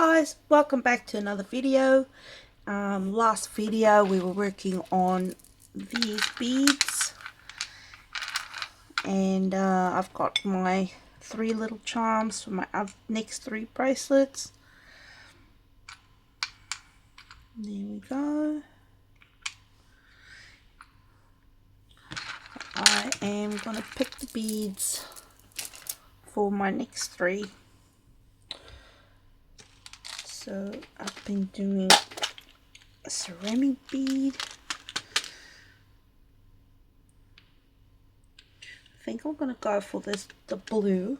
Guys, welcome back to another video. Last video we were working on these beads, and I've got my 3 little charms for my next 3 bracelets. There we go. I am going to pick the beads for my next 3. So I've been doing a ceramic bead. I think I'm going to go for the blue.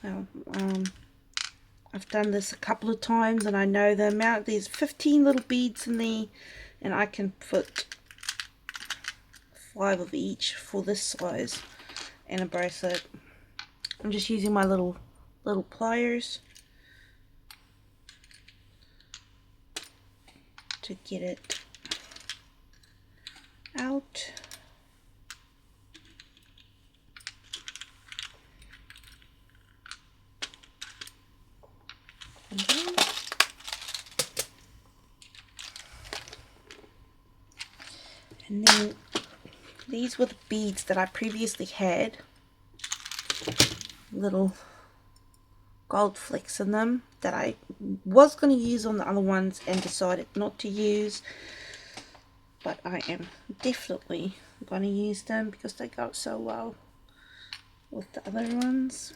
Now, I've done this a couple of times and I know the amount. There's 15 little beads in there, and I can put 5 of each for this size and a bracelet. I'm just using my little pliers to get it out. And then these were the beads that I previously had, little gold flecks in them, that I was going to use on the other ones and decided not to use, but I am definitely going to use them because they go so well with the other ones.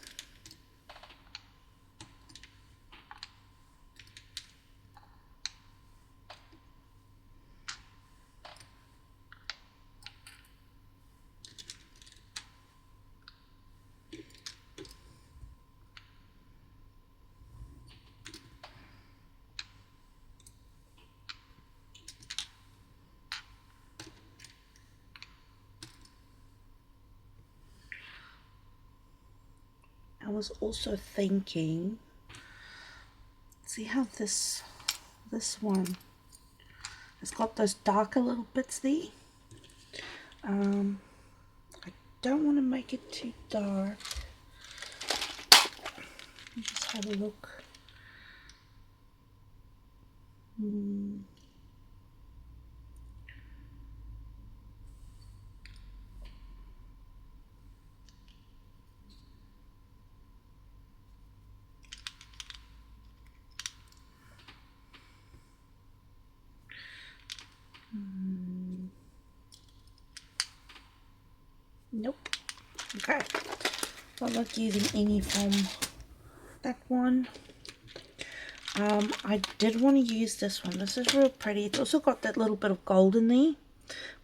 I was also thinking, see how this one has got those darker little bits there. I don't want to make it too dark. Let me just have a look. Nope. Okay. I'm not using any from that one. I did want to use this one. This is real pretty. It's also got that little bit of gold in there,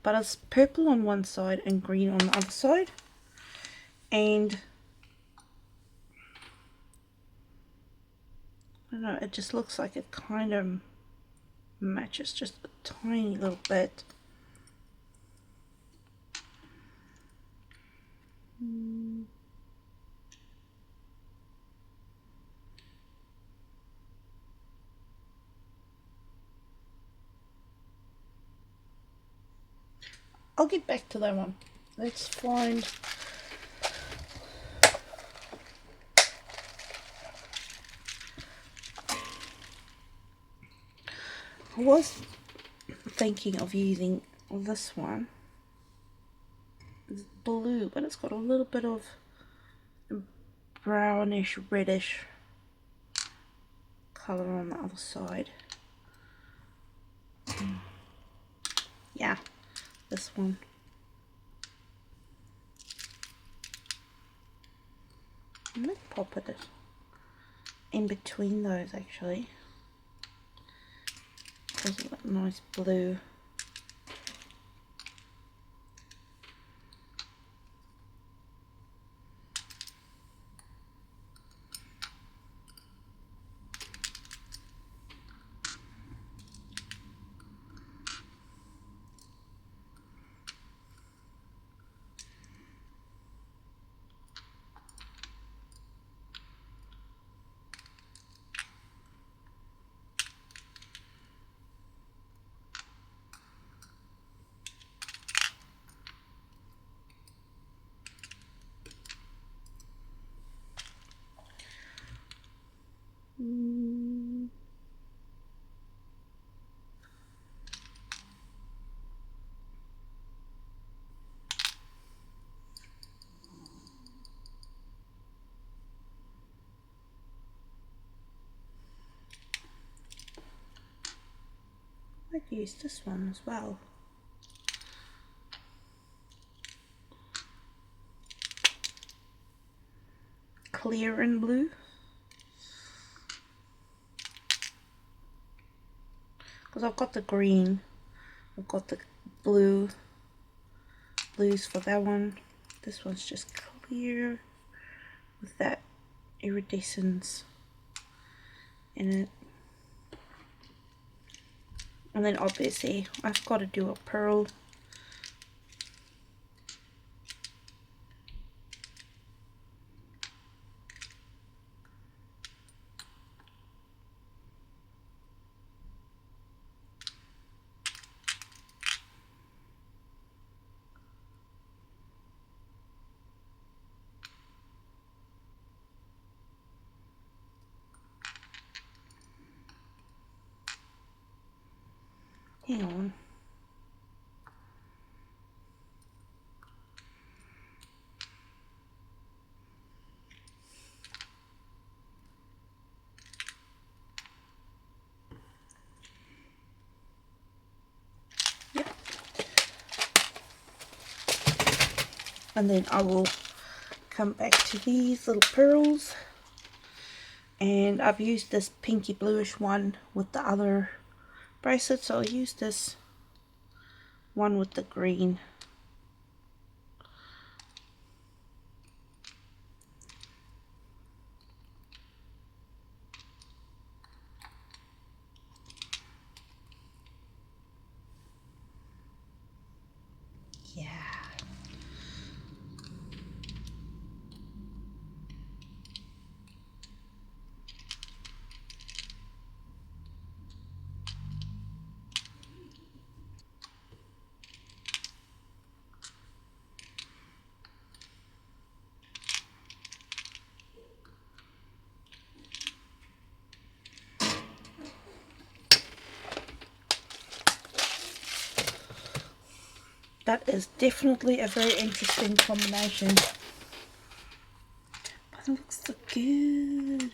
but it's purple on one side and green on the other side. And I don't know, it just looks like it kind of matches just a tiny little bit. I'll get back to that one. Let's find... I was thinking of using this one. It's blue, but it's got a little bit of brownish, reddish colour on the other side. Yeah, this one. I might pop it in between those actually. There's a nice blue. use this one as well. Clear and blue. Because I've got the green, I've got the blues for that one. This one's just clear with that iridescence in it. And then obviously I've got to do a pearl. Hang on. Yep. And then I will come back to these little pearls. And I've used this pinky bluish one with the other bracelet, so I'll use this one with the green. Yeah. That is definitely a very interesting combination. But it looks so good.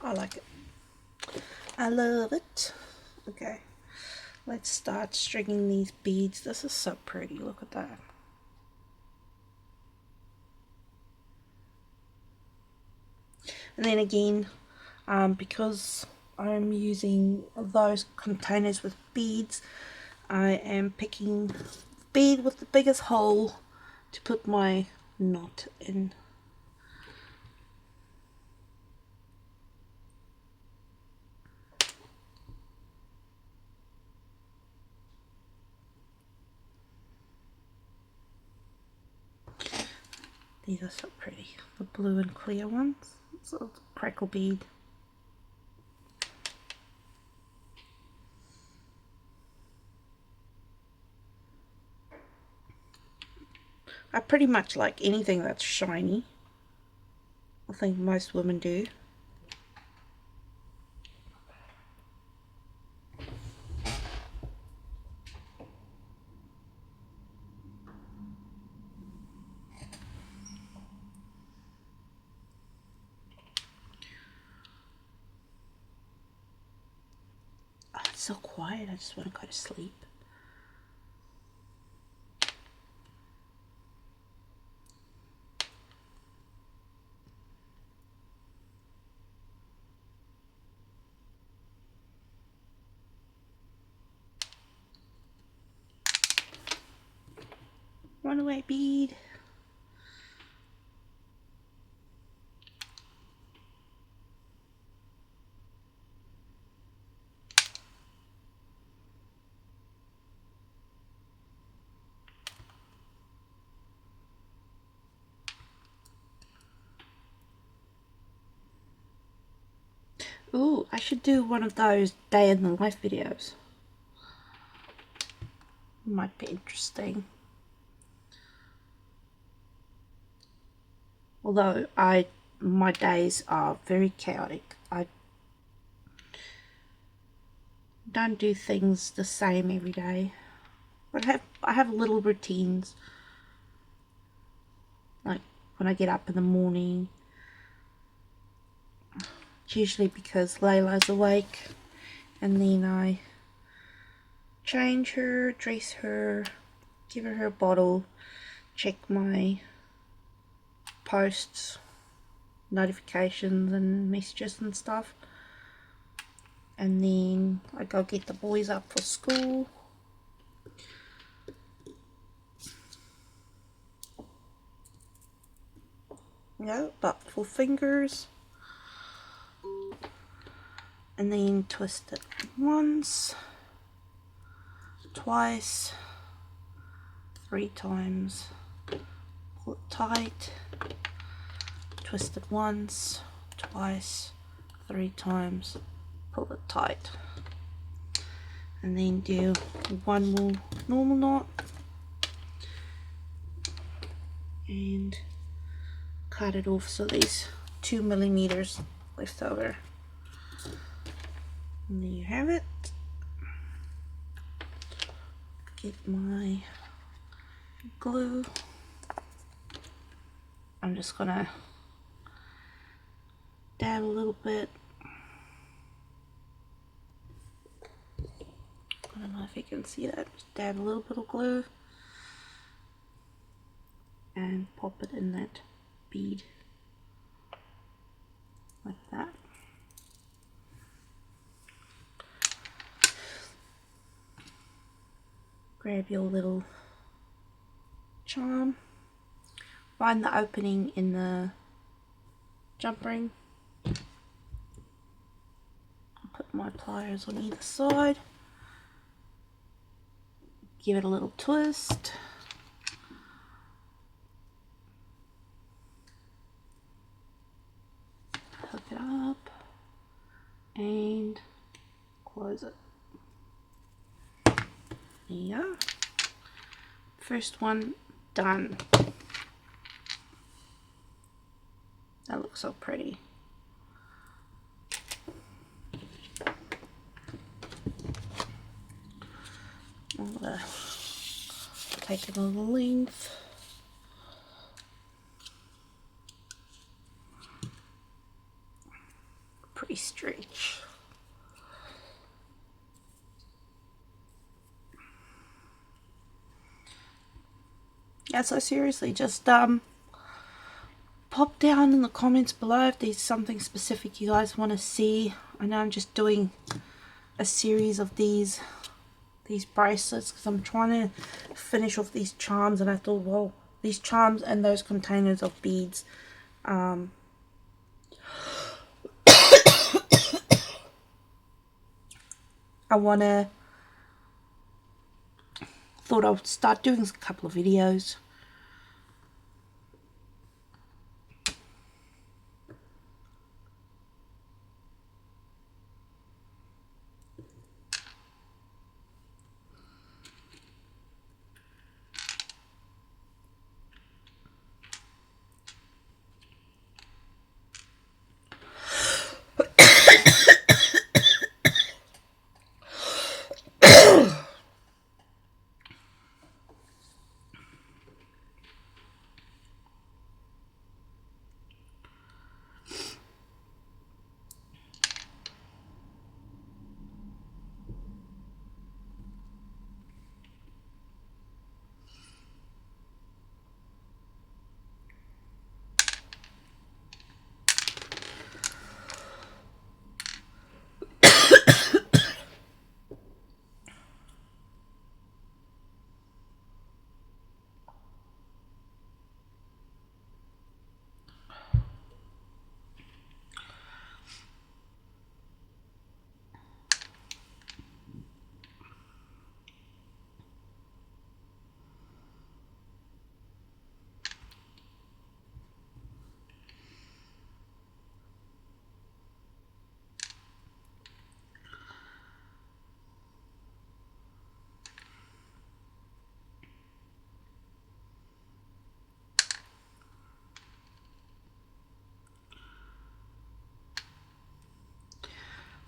I like it. I love it. Okay, let's start stringing these beads. This is so pretty. Look at that. And then again, because I'm using those containers with beads, I am picking bead with the biggest hole to put my knot in. These are so pretty, the blue and clear ones. It's a crackle bead. I pretty much like anything that's shiny. I think most women do. Oh, it's so quiet. I just want to go to sleep. Runaway bead. Ooh, I should do one of those day in the life videos. Might be interesting. Although my days are very chaotic. I don't do things the same every day. I have little routines. Like when I get up in the morning. It's usually because Layla's awake, and then I change her, dress her, give her a bottle, check my posts, notifications and messages and stuff, and then I go get the boys up for school. Yeah, but for fingers, and then twist it once, twice, 3 times, pull it tight, twist it once, twice, 3 times, pull it tight, and then do one more normal knot and cut it off so there's 2 millimeters left over. And there you have it. Get my glue. I'm just gonna dab a little bit. I don't know if you can see that. Just dab a little bit of glue and pop it in that bead like that. Grab your little charm, find the opening in the jump ring, put my pliers on either side, give it a little twist, hook it up and close it. There you go. First one done. That looks so pretty. I'm gonna take it on the length. Pretty stretch. Yeah, so seriously, just pop down in the comments below if there's something specific you guys want to see. I know I'm just doing a series of these bracelets because I'm trying to finish off these charms, and I thought, well, these charms and those containers of beads, I thought I would start doing a couple of videos.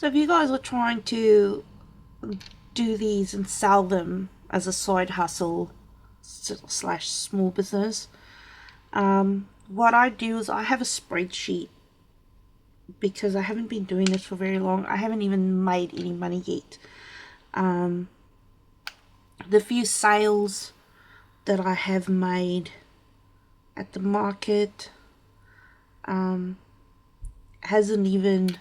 So if you guys are trying to do these and sell them as a side hustle slash small business, what I do is I have a spreadsheet, because I haven't been doing this for very long. I haven't even made any money yet. The few sales that I have made at the market hasn't even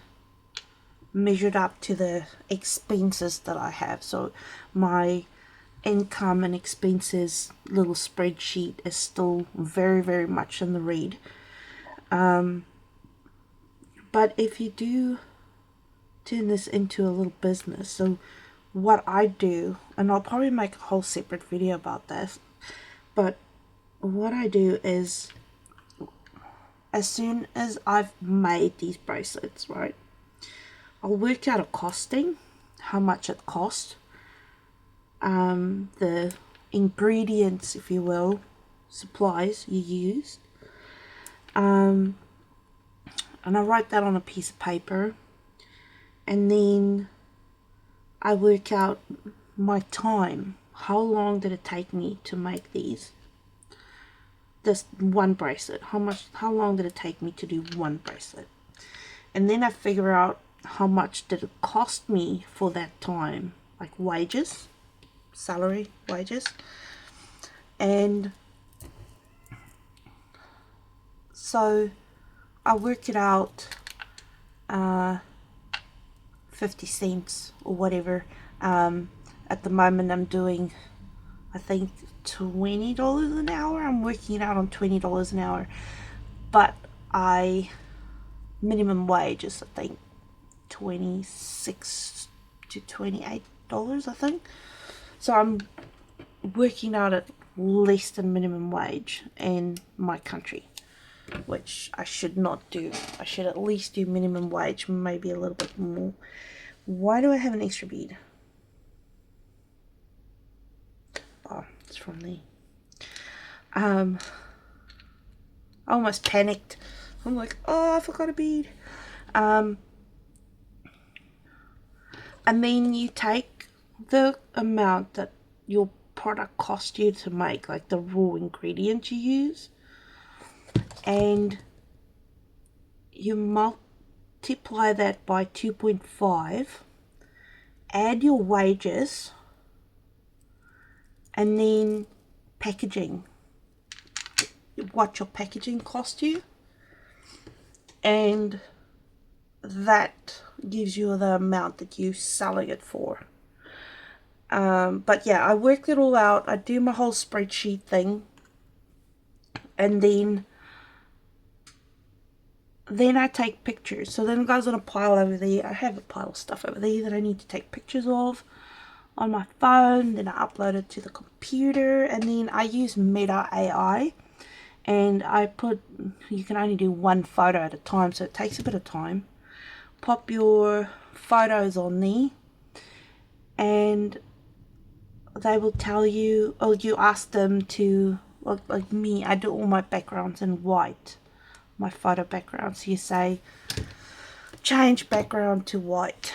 measured up to the expenses that I have. So my income and expenses little spreadsheet is still very, very much in the red. But if you do turn this into a little business, so what I do, and I'll probably make a whole separate video about this, but what I do is, as soon as I've made these bracelets, right, I'll work out a costing, how much it costs, the ingredients, if you will, supplies you use, and I write that on a piece of paper, and then I work out my time. How long did it take me to make this one bracelet? How long did it take me to do one bracelet? And then I figure out how much did it cost me for that time, like wages, salary, wages. And so I work it out, 50 cents or whatever. At the moment I'm doing, I think, $20 an hour. I'm working it out on $20 an hour, but minimum wage is, I think, $26 to $28, I think. So I'm working out at less than minimum wage in my country, which I should not do. I should at least do minimum wage, maybe a little bit more. Why do I have an extra bead? Oh, it's from the I almost panicked. I'm like, oh, I forgot a bead. And then you take the amount that your product cost you to make, like the raw ingredients you use, and you multiply that by 2.5, add your wages, and then packaging, what your packaging cost you, and that gives you the amount that you're selling it for. But yeah, I worked it all out. I do my whole spreadsheet thing, and then I take pictures. So then it goes on a pile over there. I have a pile of stuff over there that I need to take pictures of on my phone. Then I upload it to the computer, and then I use Meta AI, and you can only do one photo at a time, so it takes a bit of time. Pop your photos on there, and they will tell you, or you ask them to, like me, I do all my backgrounds in white, my photo backgrounds. You say change background to white.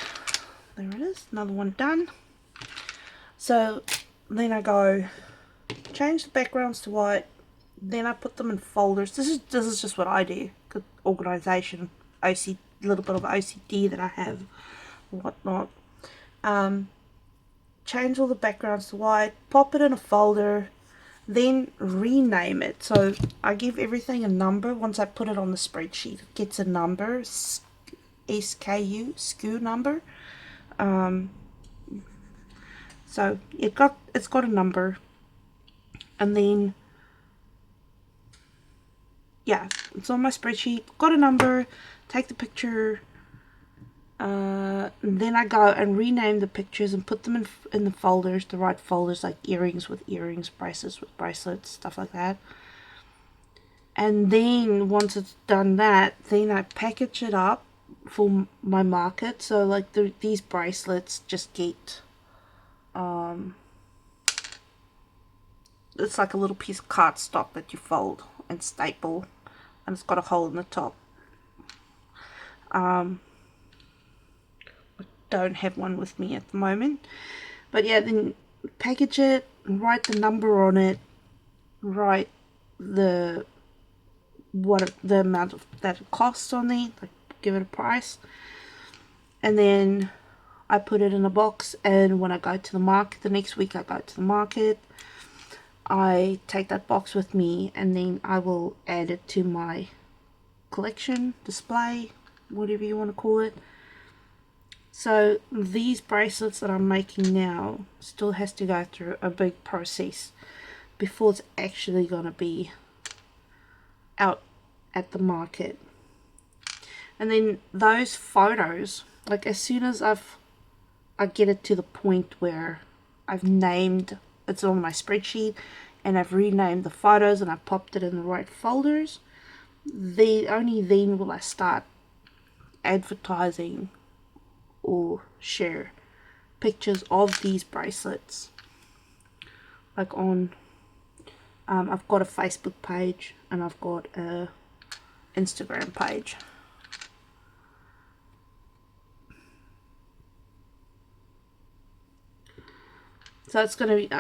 There it is, another one done. So then I go change the backgrounds to white, then I put them in folders. This is just what I do, good organization, OCD, little bit of OCD that I have, whatnot. Change all the backgrounds to white, pop it in a folder, then rename it. So I give everything a number. Once I put it on the spreadsheet, it gets a number, SKU, SKU number. So it's got a number, and then yeah, it's on my spreadsheet, got a number, take the picture, then I go and rename the pictures and put them in the folders, the right folders, like earrings with earrings, bracelets with bracelets, stuff like that. And then once it's done that, then I package it up for my market. So like these bracelets just get, it's like a little piece of cardstock that you fold and staple, and it's got a hole in the top. I don't have one with me at the moment, but yeah, then package it, write the number on it, write the what the amount of that it costs on there, like give it a price, and then I put it in a box, and when I go to the market the next week, I go to the market, I take that box with me, and then I will add it to my collection, display, whatever you want to call it. So these bracelets that I'm making now still has to go through a big process before it's actually going to be out at the market. And then those photos, like as soon as I get it to the point where I've named, it's on my spreadsheet, and I've renamed the photos and I've popped it in the right folders, only then will I start advertising or share pictures of these bracelets. Like on I've got a Facebook page and I've got a Instagram page. So it's going to be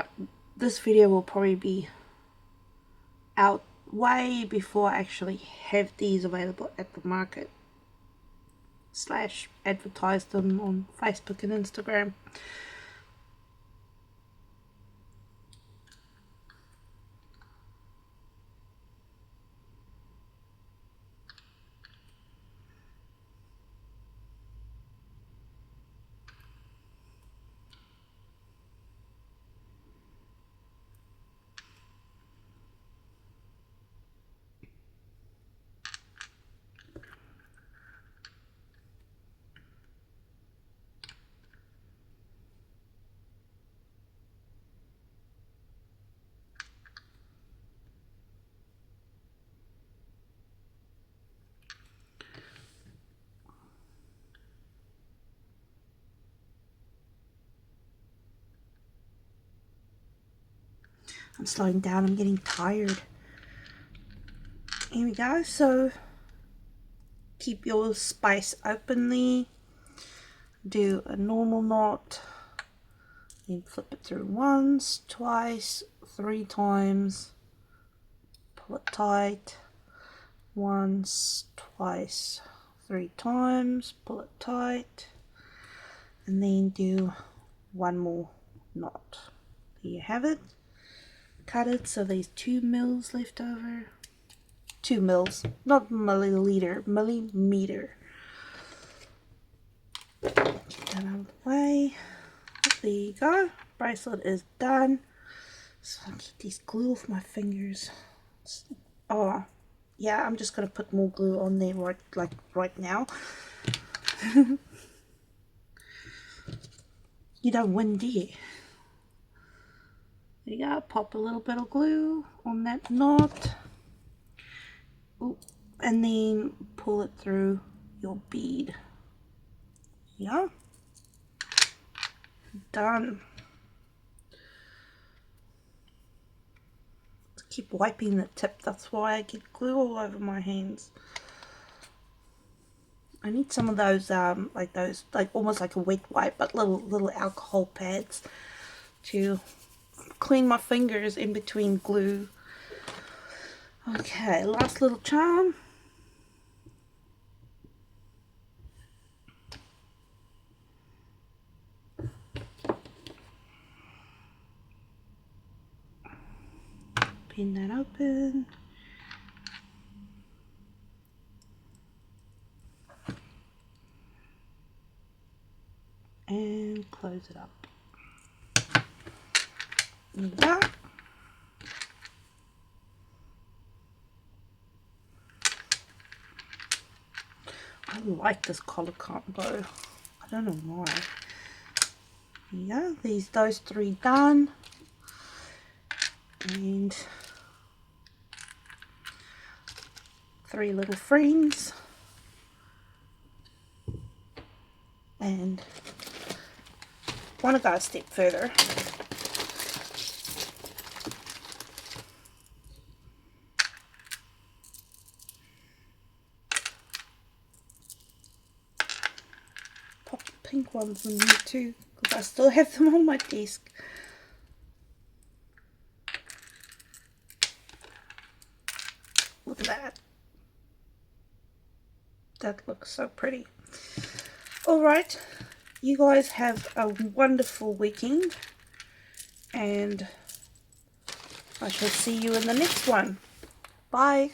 this video will probably be out way before I actually have these available at the market / advertise them on Facebook and Instagram. I'm slowing down, I'm getting tired. Here we go. So keep your space openly, do a normal knot, then flip it through once, twice, 3 times, pull it tight, once, twice, 3 times, pull it tight, and then do one more knot. There you have it. Cut it so there's 2 mils left over. 2 mils, not milliliter, millimeter. Get that out of the way. There you go. Bracelet is done. So I'll get this glue off my fingers. Oh, yeah, I'm just gonna put more glue on there right now. You don't win, do you? There you go. Pop a little bit of glue on that knot. Ooh, and then pull it through your bead. Yeah. Done. Keep wiping the tip, that's why I get glue all over my hands. I need some of those like almost like a wet wipe, but little alcohol pads to clean my fingers in between glue. Okay, last little charm. Pin that open. And close it up. There you go. I like this collar combo. I don't know why. There you go. Those 3 done. And 3 little friends. And want to go a step further. Pop the pink ones in there too, because I still have them on my desk. Look at that. That looks so pretty. Alright, you guys have a wonderful weekend, and I shall see you in the next one. Bye.